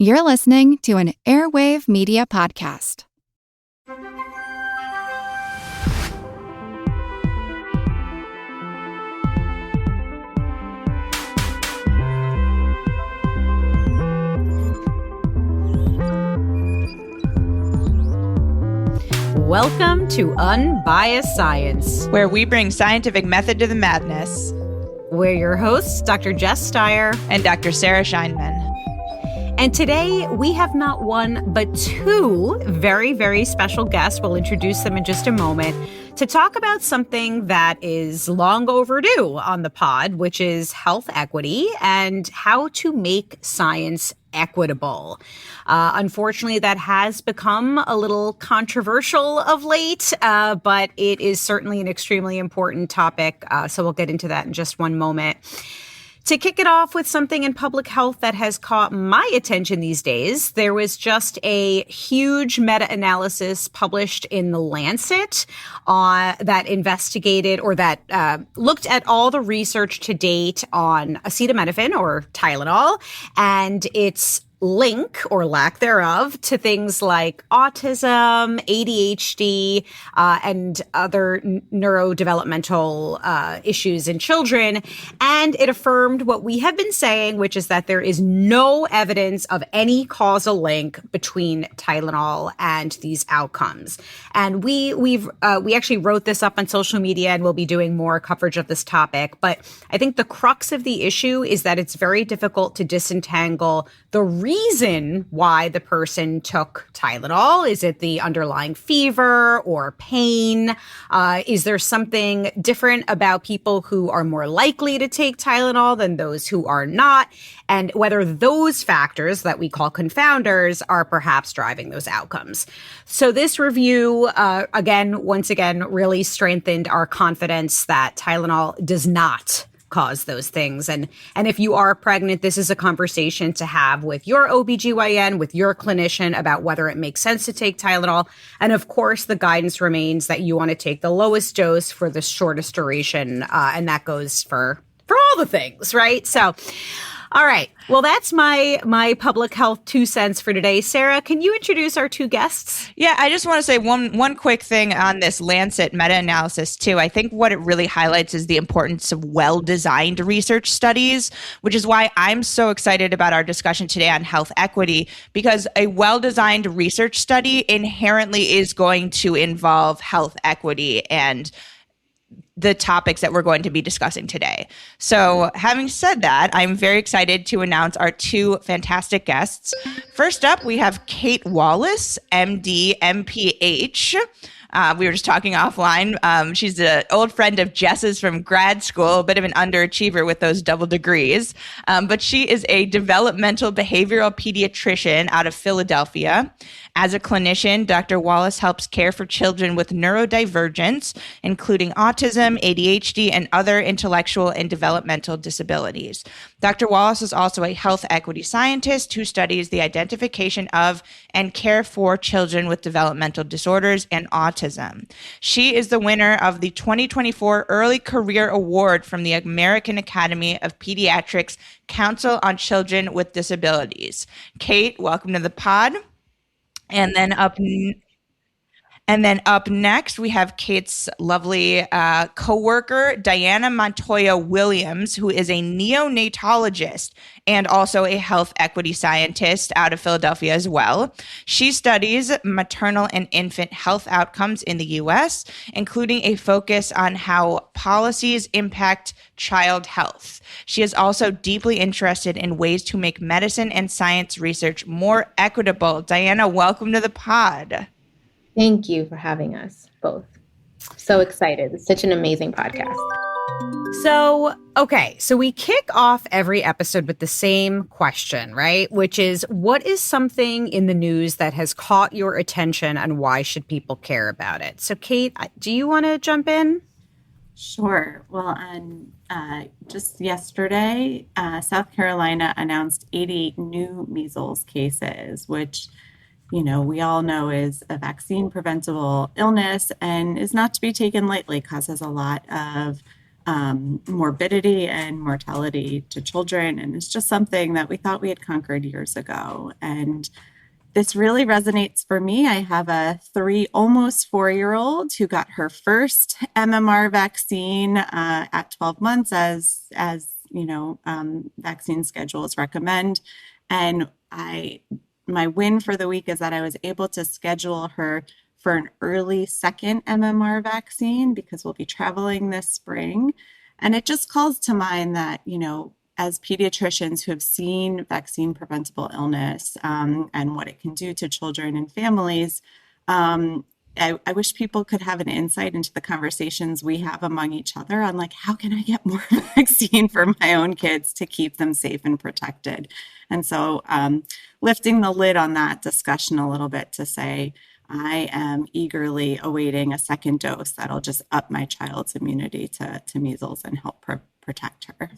You're listening to an Airwave Media Podcast. Welcome to Unbiased Science, where we bring scientific method to the madness. We're your hosts, Dr. Jess Dyer and Dr. Sarah Scheinman. And today we have not one, but two very, very special guests. We'll introduce them in just a moment to talk about something that is long overdue on the pod, which is health equity and how to make science equitable. Unfortunately, that has become a little controversial of late, but it is certainly an extremely important topic. So we'll get into that in just one moment. To kick it off with something in public health that has caught my attention these days, there was just a huge meta-analysis published in The Lancet that investigated or that looked at all the research to date on acetaminophen or Tylenol and its link or lack thereof to things like autism, ADHD, and other neurodevelopmental issues in children. And it affirmed what we have been saying, which is that there is no evidence of any causal link between Tylenol and these outcomes. And we actually wrote this up on social media, and we'll be doing more coverage of this topic. But I think the crux of the issue is that it's very difficult to disentangle the reason why the person took Tylenol. Is it the underlying fever or pain? Is there something different about people who are more likely to take Tylenol than those who are not? And whether those factors that we call confounders are perhaps driving those outcomes. So this review, once again, really strengthened our confidence that Tylenol does not cause those things. And if you are pregnant, this is a conversation to have with your OBGYN, with your clinician about whether it makes sense to take Tylenol. And of course, the guidance remains that you want to take the lowest dose for the shortest duration. And that goes for all the things, right? So, all right. Well, that's my public health 2 cents for today. Sarah, can you introduce our two guests? Yeah, I just want to say one quick thing on this Lancet meta-analysis too. I think what it really highlights is the importance of well-designed research studies, which is why I'm so excited about our discussion today on health equity, because a well-designed research study inherently is going to involve health equity and the topics that we're going to be discussing today. So having said that, I'm very excited to announce our two fantastic guests. First up, we have Kate Wallis, MD, MPH. We were just talking offline. She's an old friend of Jess's from grad school, a bit of an underachiever with those double degrees. But she is a developmental behavioral pediatrician out of Philadelphia. As a clinician, Dr. Wallis helps care for children with neurodivergence, including autism, ADHD, and other intellectual and developmental disabilities. Dr. Wallis is also a health equity scientist who studies the identification of and care for children with developmental disorders and autism. She is the winner of the 2024 Early Career Award from the American Academy of Pediatrics Council on Children with Disabilities. Kate, welcome to the pod. And then up next, we have Kate's lovely coworker, Diana Montoya-Williams, who is a neonatologist and also a health equity scientist out of Philadelphia as well. She studies maternal and infant health outcomes in the U.S., including a focus on how policies impact child health. She is also deeply interested in ways to make medicine and science research more equitable. Diana, welcome to the pod. Thank you for having us both. So excited. It's such an amazing podcast. So we kick off every episode with the same question, right? Which is, what is something in the news that has caught your attention and why should people care about it? So Kate, do you want to jump in? Sure. Well, just yesterday, South Carolina announced 88 new measles cases, which we all know is a vaccine preventable illness and is not to be taken lightly, causes a lot of morbidity and mortality to children. And it's just something that we thought we had conquered years ago. And this really resonates for me. I have a almost 4-year-old who got her first MMR vaccine at 12 months, as vaccine schedules recommend. And my win for the week is that I was able to schedule her for an early second MMR vaccine because we'll be traveling this spring. And it just calls to mind that, as pediatricians who have seen vaccine preventable illness and what it can do to children and families, I wish people could have an insight into the conversations we have among each other on how can I get more vaccine for my own kids to keep them safe and protected? And so lifting the lid on that discussion a little bit to say, I am eagerly awaiting a second dose that'll just up my child's immunity to measles and help protect her.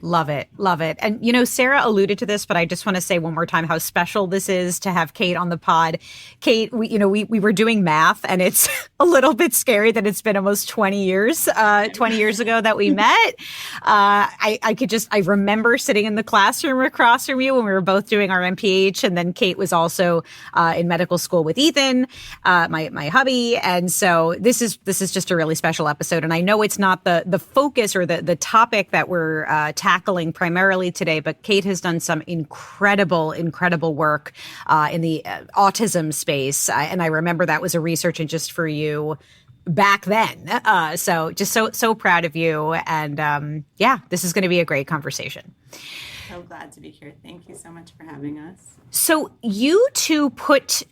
Love it. Love it. And, Sarah alluded to this, but I just want to say one more time how special this is to have Kate on the pod. Kate, we were doing math, and it's a little bit scary that it's been almost 20 years ago that we met. I remember sitting in the classroom across from you when we were both doing our MPH. And then Kate was also in medical school with Ethan, my hubby. And so this is just a really special episode. And I know it's not the focus or the topic that we're tackling primarily today, but Kate has done some incredible work in the autism space. And I remember that was a research interest for you back then. So just so proud of you. And this is going to be a great conversation. So glad to be here. Thank you so much for having us. So you two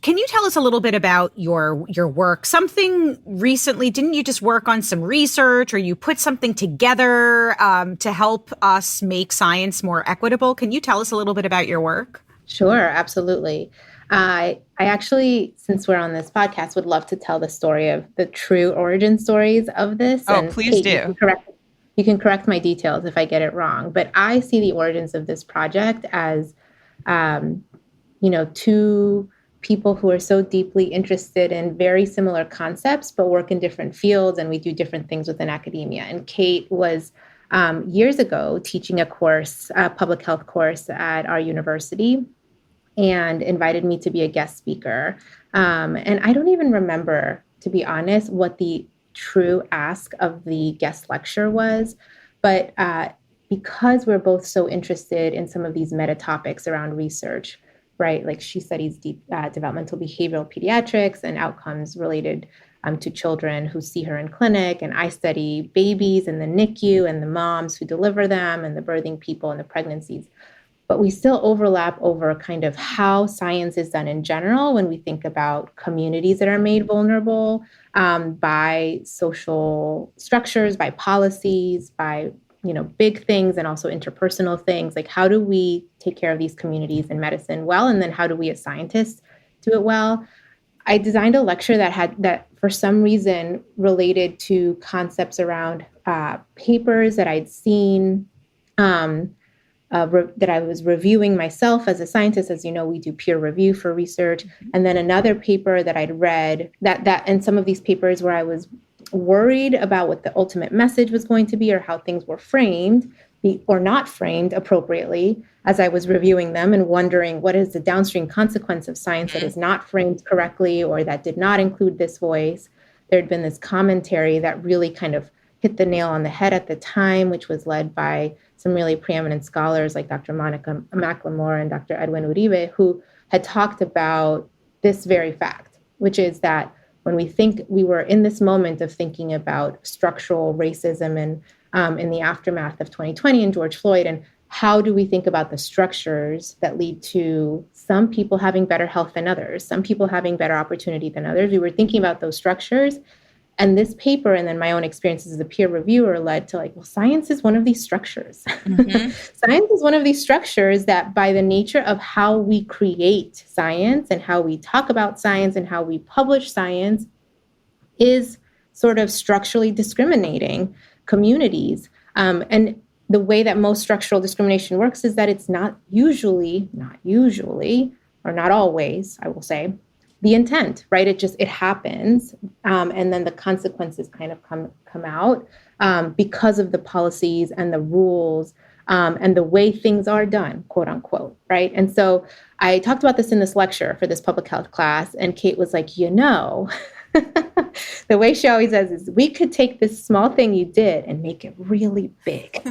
can you tell us a little bit about your work? Something recently, didn't you just work on some research, or you put something together to help us make science more equitable? Can you tell us a little bit about your work? Sure, absolutely. I actually, since we're on this podcast, would love to tell the story of the true origin stories of this. Oh, and please do. You can correct my details if I get it wrong, but I see the origins of this project as, two people who are so deeply interested in very similar concepts, but work in different fields, and we do different things within academia. And Kate was years ago teaching a course, a public health course at our university, and invited me to be a guest speaker. And I don't even remember, to be honest, what the true ask of the guest lecture was, but because we're both so interested in some of these meta topics around research, right? Like she studies developmental behavioral pediatrics and outcomes related to children who see her in clinic, and I study babies in the NICU and the moms who deliver them and the birthing people and the pregnancies. But we still overlap over kind of how science is done in general when we think about communities that are made vulnerable by social structures, by policies, by big things, and also interpersonal things. Like, how do we take care of these communities in medicine well? And then how do we as scientists do it well? I designed a lecture that for some reason related to concepts around papers that I'd seen, that I was reviewing myself as a scientist. As you know, we do peer review for research. And then another paper that I'd read and some of these papers where I was worried about what the ultimate message was going to be, or how things were framed or not framed appropriately as I was reviewing them, and wondering what is the downstream consequence of science that is not framed correctly, or that did not include this voice. There had been this commentary that really kind of hit the nail on the head at the time, which was led by some really preeminent scholars like Dr. Monica McLemore and Dr. Edwin Uribe, who had talked about this very fact, which is that when we were in this moment of thinking about structural racism and in the aftermath of 2020 and George Floyd, and how do we think about the structures that lead to some people having better health than others, some people having better opportunity than others. We were thinking about those structures. And this paper, and then my own experiences as a peer reviewer, led to science is one of these structures. Mm-hmm. Science is one of these structures that, by the nature of how we create science and how we talk about science and how we publish science, is sort of structurally discriminating communities. And the way that most structural discrimination works is that it's not usually, or not always, I will say, the intent, right? It happens. And then the consequences kind of come out because of the policies and the rules and the way things are done, quote unquote, right? And so I talked about this in this lecture for this public health class, and Kate was like, the way she always says is, we could take this small thing you did and make it really big.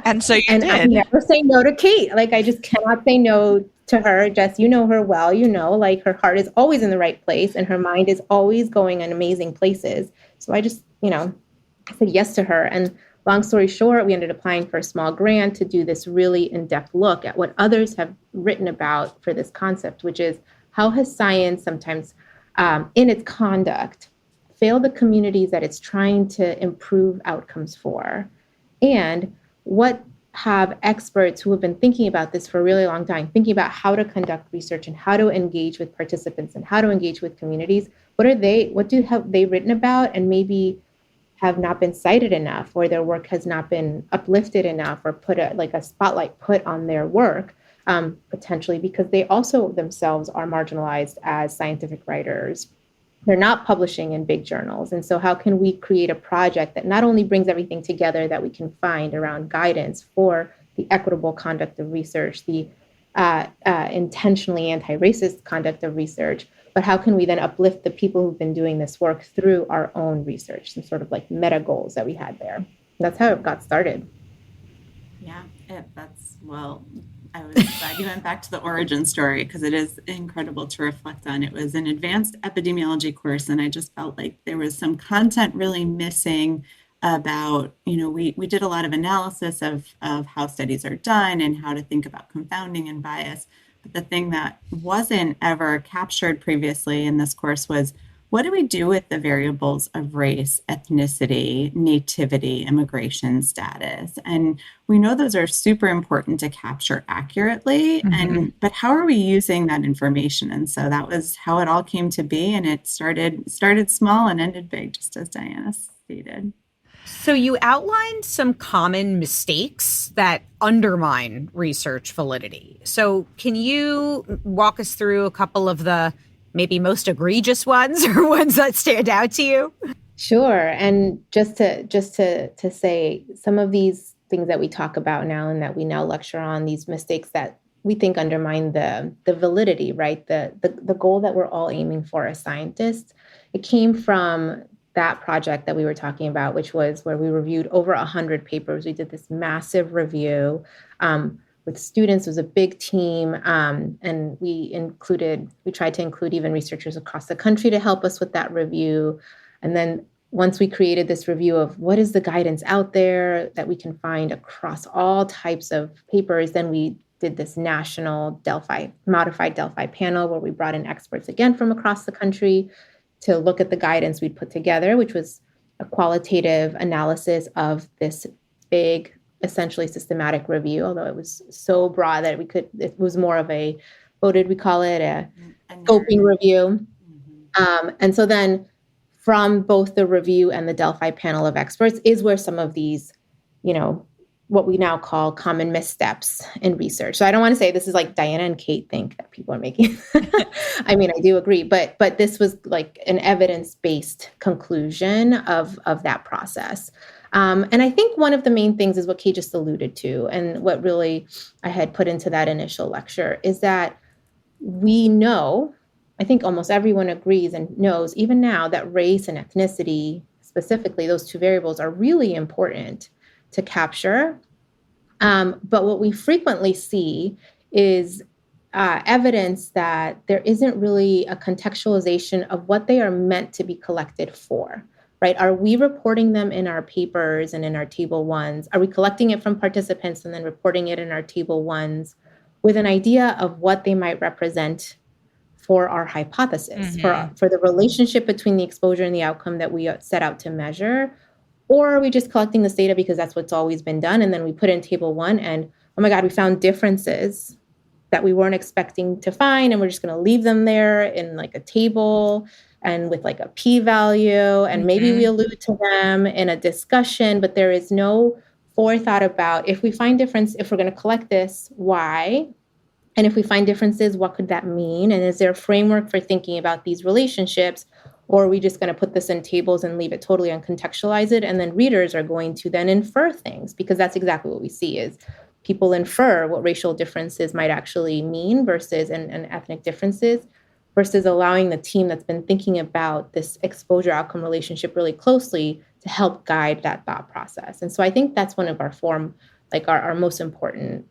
And so you did. I never say no to Kate. Like, I just cannot say no to her. Jess, you know her well, like her heart is always in the right place and her mind is always going in amazing places. So I just, I said yes to her. And long story short, we ended up applying for a small grant to do this really in-depth look at what others have written about for this concept, which is how has science sometimes in its conduct failed the communities that it's trying to improve outcomes for? And what have experts who have been thinking about this for a really long time, thinking about how to conduct research and how to engage with participants and how to engage with communities, what have they written about and maybe have not been cited enough, or their work has not been uplifted enough, or put a spotlight put on their work, potentially because they also themselves are marginalized as scientific writers. They're not publishing in big journals. And so how can we create a project that not only brings everything together that we can find around guidance for the equitable conduct of research, the intentionally anti-racist conduct of research, but how can we then uplift the people who've been doing this work through our own research, and sort of like meta goals that we had there. And that's how it got started. Yeah, I was glad you went back to the origin story, because it is incredible to reflect on. It was an advanced epidemiology course, and I just felt like there was some content really missing about, we did a lot of analysis of how studies are done and how to think about confounding and bias. But the thing that wasn't ever captured previously in this course was, what do we do with the variables of race, ethnicity, nativity, immigration status? And we know those are super important to capture accurately, but how are we using that information? And so that was how it all came to be. And it started small and ended big, just as Diana stated. So you outlined some common mistakes that undermine research validity. So can you walk us through a couple of the maybe most egregious ones, or ones that stand out to you? Sure. And just to say, some of these things that we talk about now and that we now lecture on, these mistakes that we think undermine the validity, right? The goal that we're all aiming for as scientists, it came from that project that we were talking about, which was where we reviewed over 100 papers. We did this massive review with students. It was a big team. And we tried to include even researchers across the country to help us with that review. And then once we created this review of what is the guidance out there that we can find across all types of papers, then we did this national modified Delphi panel where we brought in experts again from across the country to look at the guidance we'd put together, which was a qualitative analysis of this big, essentially systematic review, although it was so broad that it was more of a, what did we call it? A scoping review. And so then from both the review and the Delphi panel of experts is where some of these, what we now call common missteps in research. So I don't want to say this is like Diana and Kate think that people are making. I mean, I do agree, but this was like an evidence-based conclusion of that process. And I think one of the main things is what Kate just alluded to, and what really I had put into that initial lecture is that we know, I think almost everyone agrees and knows even now, that race and ethnicity, specifically those two variables, are really important to capture. But what we frequently see is evidence that there isn't really a contextualization of what they are meant to be collected for, right? Are we reporting them in our papers and in our table ones? Are we collecting it from participants and then reporting it in our table ones with an idea of what they might represent for our hypothesis, for the relationship between the exposure and the outcome that we set out to measure? Or are we just collecting this data because that's what's always been done, and then we put in table one and, oh my God, we found differences that we weren't expecting to find, and we're just going to leave them there in like a table and with like a p-value, and maybe we allude to them in a discussion, but there is no forethought about, if we find difference, if we're going to collect this, why? And if we find differences, what could that mean? And is there a framework for thinking about these relationships? Or are we just going to put this in tables and leave it totally uncontextualize it? And then readers are going to then infer things, because that's exactly what we see is people infer what racial differences might actually mean versus and ethnic differences, versus allowing the team that's been thinking about this exposure outcome relationship really closely to help guide that thought process. And so I think that's one of our most important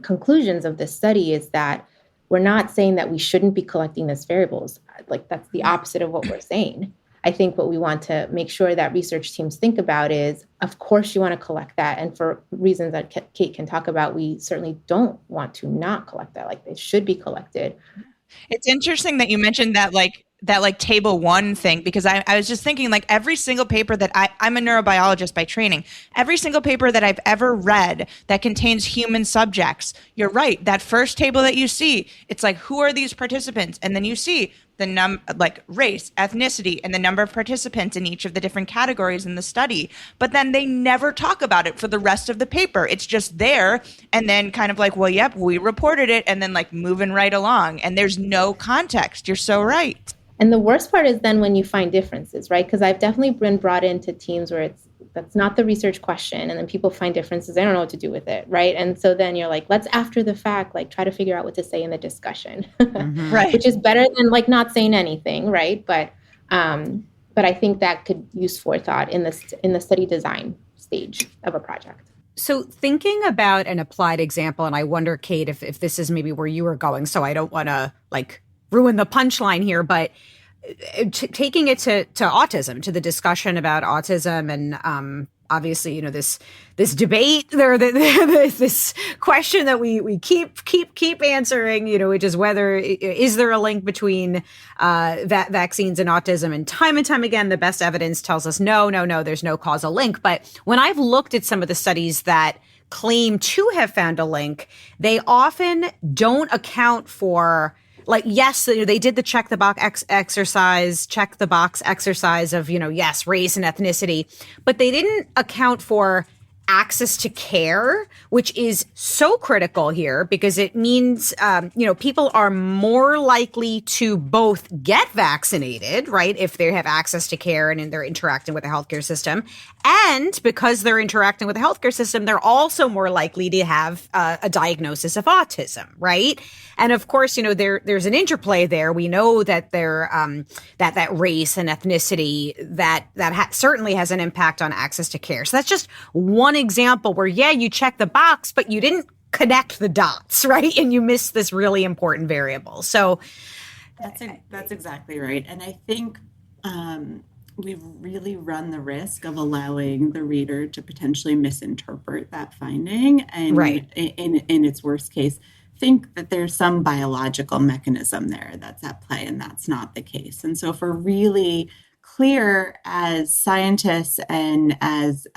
conclusions of this study is that we're not saying that we shouldn't be collecting these variables. Like that's the opposite of what we're saying. I think what we want to make sure that research teams think about is, of course, you want to collect that. And for reasons that Kate can talk about, we certainly don't want to not collect that. Like it should be collected. It's interesting that you mentioned that table one thing, because I was just thinking like every single paper that I'm a neurobiologist by training, every single paper that I've ever read that contains human subjects, you're right. That first table that you see, it's like, who are these participants? And then you see the like race, ethnicity, and the number of participants in each of the different categories in the study. But then they never talk about it for the rest of the paper. It's just there. And then kind of like, well, yep, we reported it, and then like moving right along. And there's no context. You're so right. And the worst part is then when you find differences, right? Because I've definitely been brought into teams where that's not the research question, and then people find differences. They don't know what to do with it, right? And so then you're like, let's after the fact, like try to figure out what to say in the discussion, right? Which is better than like not saying anything, right? But I think that could use forethought in the study design stage of a project. So thinking about an applied example, and I wonder, Kate, if this is maybe where you were going, so I don't want to like ruin the punchline here, but taking it to autism, to the discussion about autism, and obviously, you know, this debate there, this question that we keep answering, you know, which is whether is there a link between vaccines and autism? And time again, the best evidence tells us no, there's no causal link. But when I've looked at some of the studies that claim to have found a link, they often don't account for, like, yes, they did the check the box exercise of, you know, yes, race and ethnicity, but they didn't account for access to care, which is so critical here because it means, you know, people are more likely to both get vaccinated, right, if they have access to care and they're interacting with the healthcare system. And because they're interacting with the healthcare system, they're also more likely to have a diagnosis of autism, right? And of course, you know, there's an interplay there. We know that that race and ethnicity certainly has an impact on access to care. So that's just one example where, yeah, you check the box, but you didn't connect the dots, right? And you missed this really important variable. So that's exactly right. And I think we've really run the risk of allowing the reader to potentially misinterpret that finding, and right. in its worst case, think that there's some biological mechanism there that's at play, and that's not the case. And so if we're really clear as scientists and as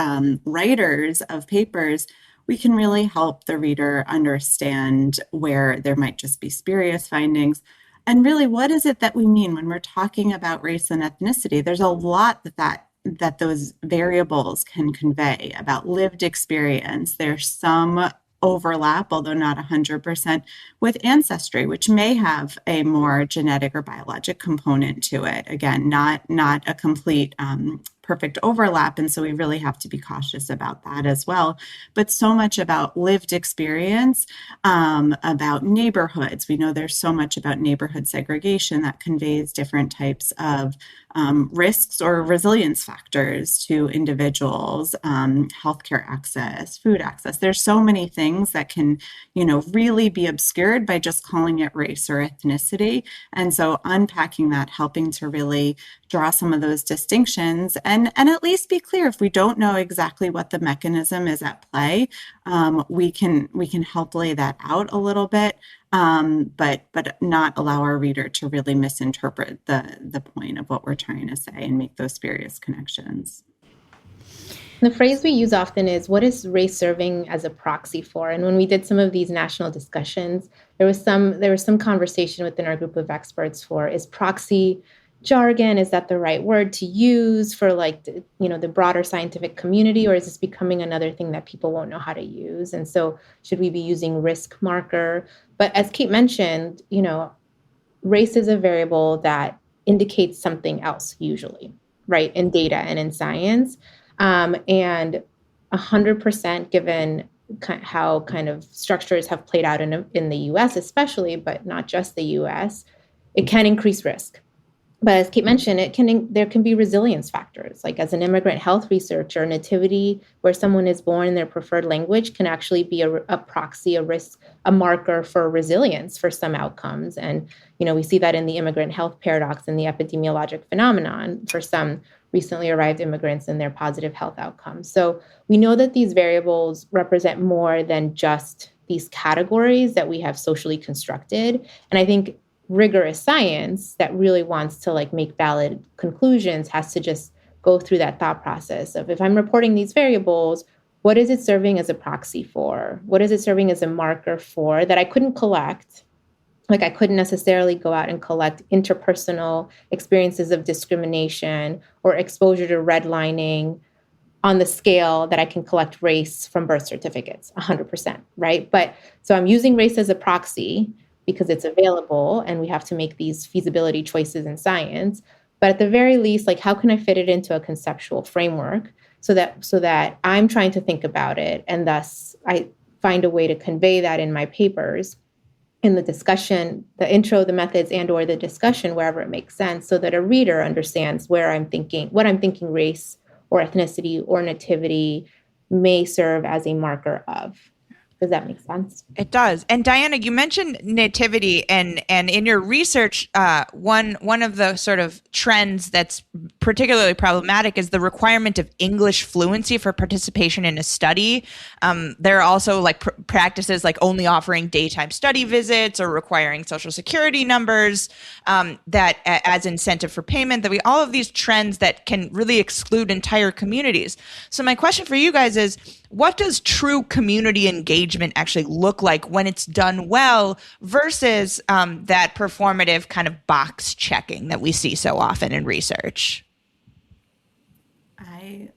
writers of papers, we can really help the reader understand where there might just be spurious findings. And really, what is it that we mean when we're talking about race and ethnicity? There's a lot that those variables can convey about lived experience. There's some overlap, although not 100%, with ancestry, which may have a more genetic or biologic component to it. Again, not a complete perfect overlap. And so we really have to be cautious about that as well. But so much about lived experience, about neighborhoods. We know there's so much about neighborhood segregation that conveys different types of risks or resilience factors to individuals, healthcare access, food access. There's so many things that can, you know, really be obscured by just calling it race or ethnicity. And so unpacking that, helping to really draw some of those distinctions and at least be clear if we don't know exactly what the mechanism is at play, we can help lay that out a little bit, but not allow our reader to really misinterpret the point of what we're trying to say and make those spurious connections. The phrase we use often is, what is race serving as a proxy for? And when we did some of these national discussions, there was some conversation within our group of experts for, is proxy jargon? Is that the right word to use for like, the broader scientific community, or is this becoming another thing that people won't know how to use? And so should we be using risk marker? But as Kate mentioned, race is a variable that indicates something else usually, right? In data and in science. And 100% given how kind of structures have played out in the US especially, but not just the US, it can increase risk. But as Kate mentioned, there can be resilience factors. Like as an immigrant health researcher, nativity, where someone is born in their preferred language, can actually be a proxy, a risk, a marker for resilience for some outcomes. And we see that in the immigrant health paradox and the epidemiologic phenomenon for some recently arrived immigrants and their positive health outcomes. So we know that these variables represent more than just these categories that we have socially constructed. And I think rigorous science that really wants to make valid conclusions has to just go through that thought process of, if I'm reporting these variables, what is it serving as a proxy for? What is it serving as a marker for that I couldn't collect? Like I couldn't necessarily go out and collect interpersonal experiences of discrimination or exposure to redlining on the scale that I can collect race from birth certificates, 100%, right? But so I'm using race as a proxy because it's available and we have to make these feasibility choices in science. But at the very least, how can I fit it into a conceptual framework so that I'm trying to think about it, and thus I find a way to convey that in my papers, in the discussion, the intro, the methods, and or the discussion, wherever it makes sense, so that a reader understands what I'm thinking race or ethnicity or nativity may serve as a marker of. Does that make sense? It does. And Diana, you mentioned nativity, and in your research, one of the sort of trends that's particularly problematic is the requirement of English fluency for participation in a study. There are also practices like only offering daytime study visits or requiring social security numbers that as incentive for payment. That all of these trends that can really exclude entire communities. So my question for you guys is, what does true community engagement actually look like when it's done well versus that performative kind of box checking that we see so often in research?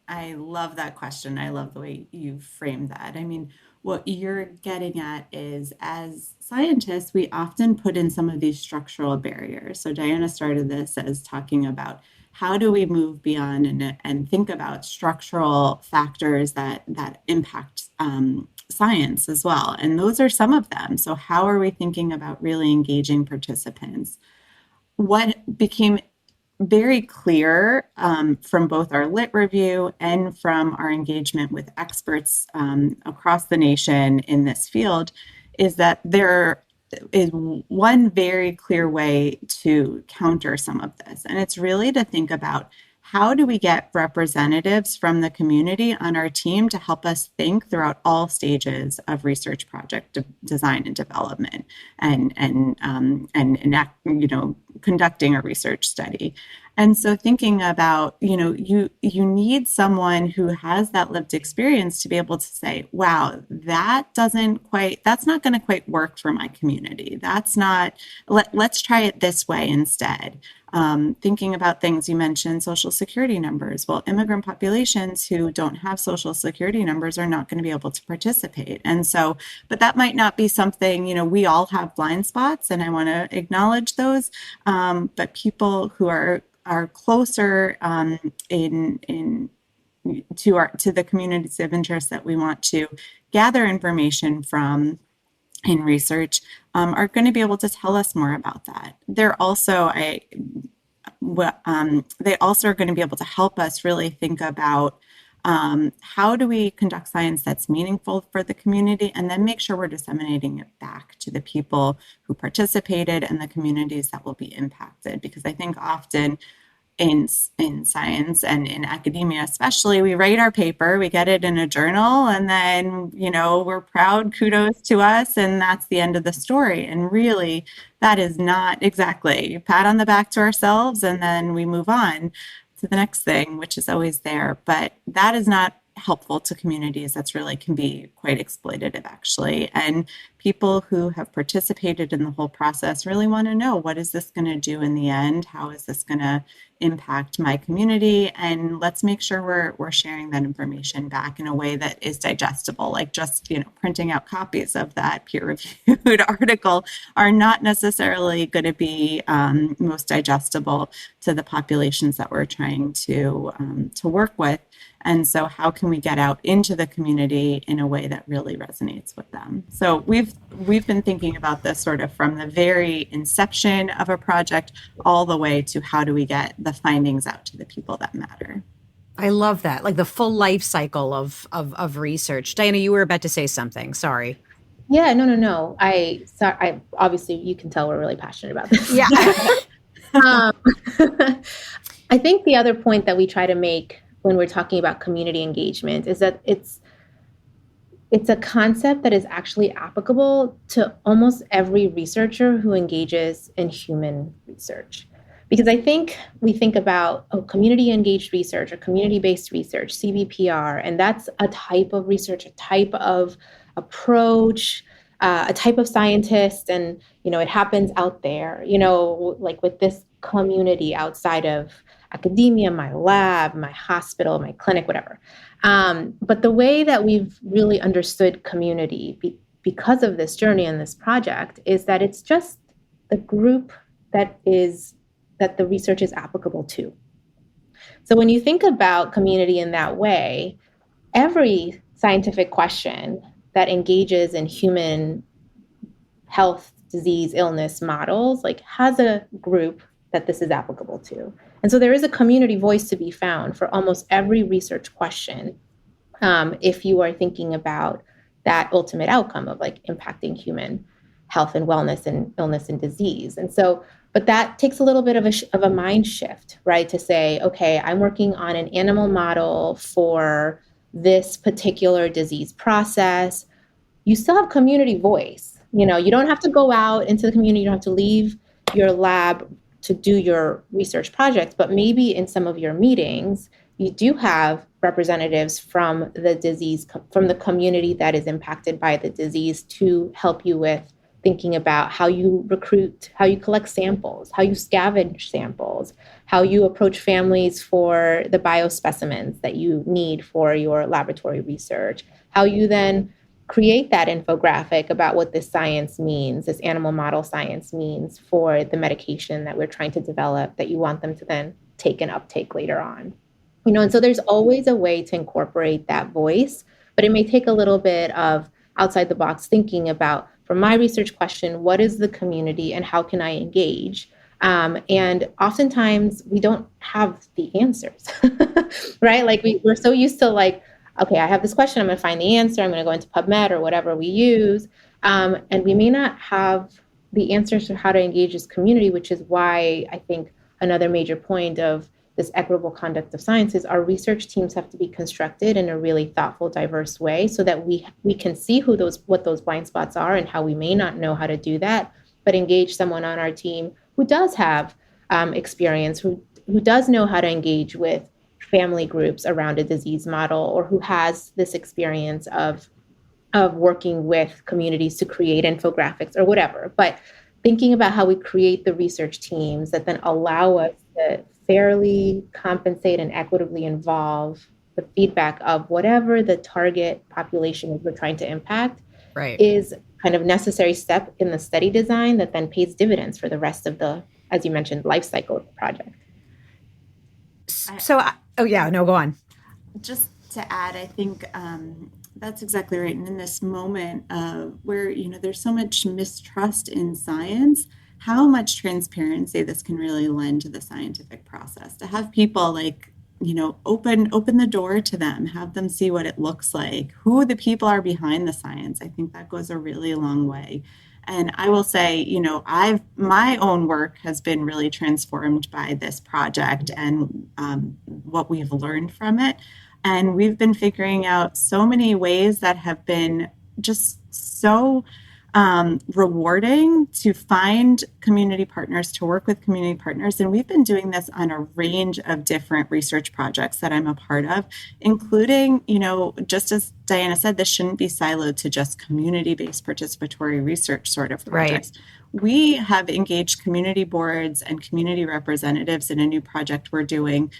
I love that question. I love the way you framed that. I mean, what you're getting at is, as scientists, we often put in some of these structural barriers. So Diana started this as talking about how do we move beyond and think about structural factors that impact science as well. And those are some of them. So how are we thinking about really engaging participants? What became very clear from both our lit review and from our engagement with experts across the nation in this field is that there is one very clear way to counter some of this. And it's really to think about, how do we get representatives from the community on our team to help us think throughout all stages of research project design and development and conducting a research study. And so thinking about, you need someone who has that lived experience to be able to say, wow, that's not going to quite work for my community. Let's try it this way instead. Thinking about things, you mentioned social security numbers. Well, immigrant populations who don't have social security numbers are not going to be able to participate. And so, but that might not be something, we all have blind spots, and I want to acknowledge those. But people who are closer to the communities of interest that we want to gather information from in research are going to be able to tell us more about that. They also are going to be able to help us really think about how do we conduct science that's meaningful for the community, and then make sure we're disseminating it back to the people who participated and the communities that will be impacted. Because I think often in science and in academia especially, we write our paper, we get it in a journal, and then, we're proud, kudos to us, and that's the end of the story. And really, that is not exactly. Pat on the back to ourselves, and then we move on to the next thing, which is always there. But that is not helpful to communities. That's really can be quite exploitative, actually. And people who have participated in the whole process really want to know, what is this going to do in the end? How is this going to impact my community? And let's make sure we're sharing that information back in a way that is digestible. Like just, printing out copies of that peer-reviewed article are not necessarily going to be most digestible to the populations that we're trying to work with. And so how can we get out into the community in a way that really resonates with them? So we've been thinking about this sort of from the very inception of a project all the way to how do we get the findings out to the people that matter. I love that, like the full life cycle of research. Diana, you were about to say something. Sorry. Yeah, no. I obviously you can tell we're really passionate about this. Yeah. I think the other point that we try to make when we're talking about community engagement is that it's a concept that is actually applicable to almost every researcher who engages in human research. Because I think we think about community engaged research or community-based research, CBPR, and that's a type of research, a type of approach, a type of scientist, and it happens out there, like with this community outside of academia, my lab, my hospital, my clinic, whatever. But the way that we've really understood community because of this journey and this project is that it's just the group that the research is applicable to. So when you think about community in that way, every scientific question that engages in human health, disease, illness models, has a group that this is applicable to. And so there is a community voice to be found for almost every research question if you are thinking about that ultimate outcome of impacting human health and wellness and illness and disease. And so, but that takes a little bit of a mind shift, right? To say, okay, I'm working on an animal model for this particular disease process. You still have community voice. You don't have to go out into the community. You don't have to leave your lab to do your research projects, but maybe in some of your meetings, you do have representatives from the disease, from the community that is impacted by the disease to help you with thinking about how you recruit, how you collect samples, how you scavenge samples, how you approach families for the biospecimens that you need for your laboratory research, how you then create that infographic about what this science means, this animal model science means for the medication that we're trying to develop that you want them to then take and uptake later on. And so there's always a way to incorporate that voice, but it may take a little bit of outside the box thinking about, for my research question, what is the community and how can I engage? And oftentimes we don't have the answers, right? We're so used to okay, I have this question, I'm going to find the answer, I'm going to go into PubMed or whatever we use. And we may not have the answers to how to engage this community, which is why I think another major point of this equitable conduct of science is our research teams have to be constructed in a really thoughtful, diverse way so that we can see what those blind spots are and how we may not know how to do that, but engage someone on our team who does have experience, who does know how to engage with family groups around a disease model, or who has this experience of working with communities to create infographics or whatever. But thinking about how we create the research teams that then allow us to fairly compensate and equitably involve the feedback of whatever the target population is we're trying to impact, right, is kind of necessary step in the study design that then pays dividends for the rest of the, as you mentioned, life cycle of the project. So, go on. Just to add, I think that's exactly right. And in this moment where, there's so much mistrust in science, how much transparency this can really lend to the scientific process. To have people open the door to them, have them see what it looks like, who the people are behind the science. I think that goes a really long way. And I will say, my own work has been really transformed by this project and what we've learned from it. And we've been figuring out so many ways that have been just so rewarding to find community partners, to work with community partners. And we've been doing this on a range of different research projects that I'm a part of, including, just as Diana said, this shouldn't be siloed to just community-based participatory research sort of projects. Right. We have engaged community boards and community representatives in a new project we're doing.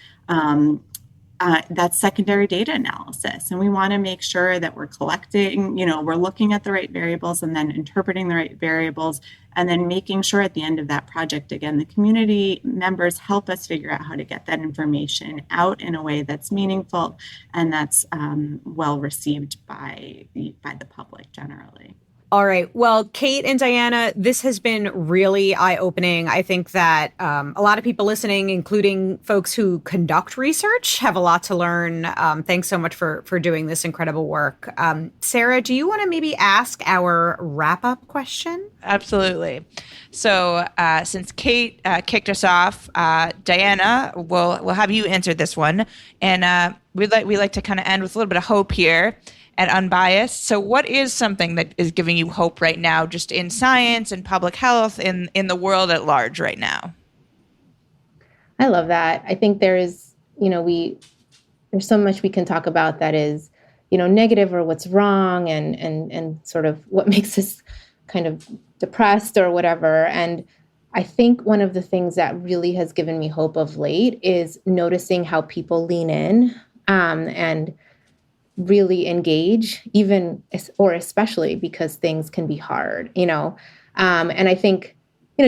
That's secondary data analysis. And we want to make sure that we're collecting, we're looking at the right variables and then interpreting the right variables, and then making sure at the end of that project, again, the community members help us figure out how to get that information out in a way that's meaningful and that's well received by the public generally. All right. Well, Kate and Diana, this has been really eye-opening. I think that a lot of people listening, including folks who conduct research, have a lot to learn. Thanks so much for doing this incredible work. Sarah, do you want to maybe ask our wrap-up question? Absolutely. So since Kate kicked us off, Diana, we'll have you answer this one. And we like to kind of end with a little bit of hope here at Unbiased. So what is something that is giving you hope right now, just in science and public health, in the world at large right now? I love that. I think there is, there's so much we can talk about that is, negative or what's wrong and sort of what makes us kind of depressed or whatever. And I think one of the things that really has given me hope of late is noticing how people lean in and really engage, even or especially because things can be hard, and I think,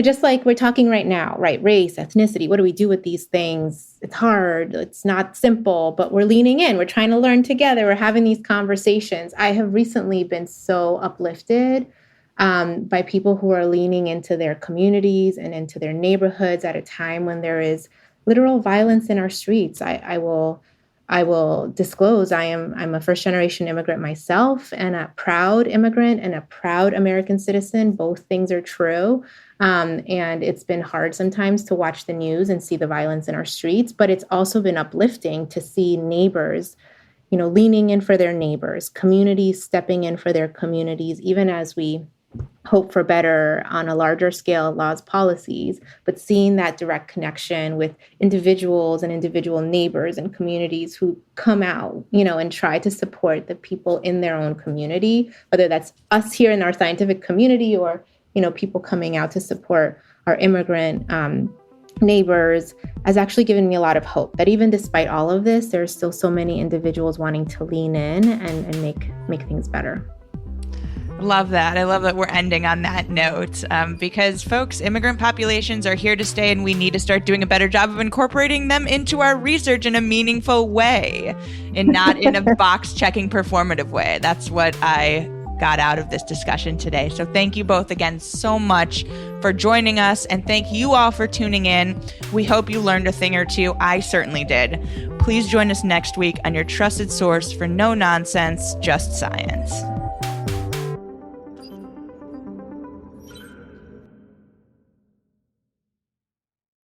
just like we're talking right now, right? Race, ethnicity, what do we do with these things? It's hard. It's not simple, but we're leaning in. We're trying to learn together. We're having these conversations. I have recently been so uplifted by people who are leaning into their communities and into their neighborhoods at a time when there is literal violence in our streets. I will disclose I'm a first-generation immigrant myself and a proud immigrant and a proud American citizen. Both things are true. And it's been hard sometimes to watch the news and see the violence in our streets, but it's also been uplifting to see neighbors, leaning in for their neighbors, communities stepping in for their communities, even as we hope for better on a larger scale laws, policies, but seeing that direct connection with individuals and individual neighbors and communities who come out, and try to support the people in their own community, whether that's us here in our scientific community or, people coming out to support our immigrant neighbors, has actually given me a lot of hope that even despite all of this, there's still so many individuals wanting to lean in and make things better. Love that. I love that we're ending on that note because, folks, immigrant populations are here to stay, and we need to start doing a better job of incorporating them into our research in a meaningful way and not in a box-checking performative way. That's what I got out of this discussion today. So thank you both again so much for joining us, and thank you all for tuning in. We hope you learned a thing or two. I certainly did. Please join us next week on your trusted source for no nonsense, just science.